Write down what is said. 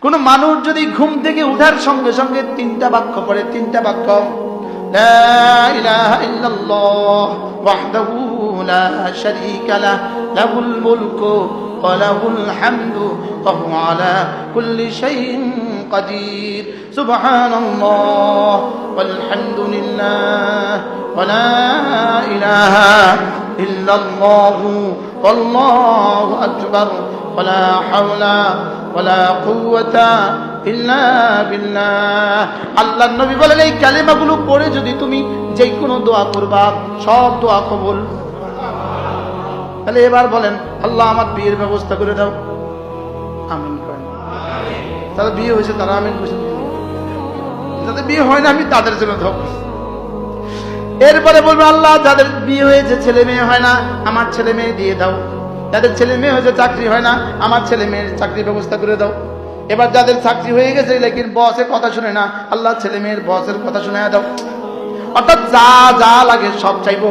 কোন মানুষ যদি ঘুম থেকে উঠার সঙ্গে সঙ্গে তিনটা বাক্য পড়ে, তিনটা বাক্য, লা ইলাহা ইল্লাল্লাহ ওয়াহদাহু লা শারীকা লাহু লাহুল মুলকু ওয়া লাহুল হামদু ওয়া হুয়া আলা কুল্লি শাইইন কাদির, সুবহানাল্লাহ ওয়াল হামদুলিল্লাহ ওয়া লা ইলাহা ইল্লাল্লাহু ওয়াল্লাহু আকবার ওয়া লা হাওলা ওয়া লা কুওয়াতা ইল্লা বিল্লাহ। আল্লাহর নবী বলেন এই কালিমাগুলো পড়ে যদি তুমি যে কোনো দোয়া করবা সব দোয়া কবুল। তাহলে এবার বলেন, আল্লাহ আমার বিয়ের ব্যবস্থা করে দাও, আমিন করেন। তাদের বিয়ে হয়েছে তারা আমিন করেছেন, যাদের বিয়ে হয় না আমি তাদের জন্য দাও। এরপরে বলবো, আল্লাহ যাদের বিয়ে হয়েছে ছেলে মেয়ে হয় না আমার ছেলে মেয়ে দিয়ে দাও, যাদের ছেলে মেয়ে হয়েছে চাকরি হয় না আমার ছেলে মেয়ের চাকরির ব্যবস্থা করে দাও। এবার যাদের চাকরি হয়ে গেছে লেকিন বসের কথা শুনে না, আল্লাহ ছেলে মেয়ের বসের কথা শুনে দাও। অর্থাৎ যা যা লাগে সব চাইবো।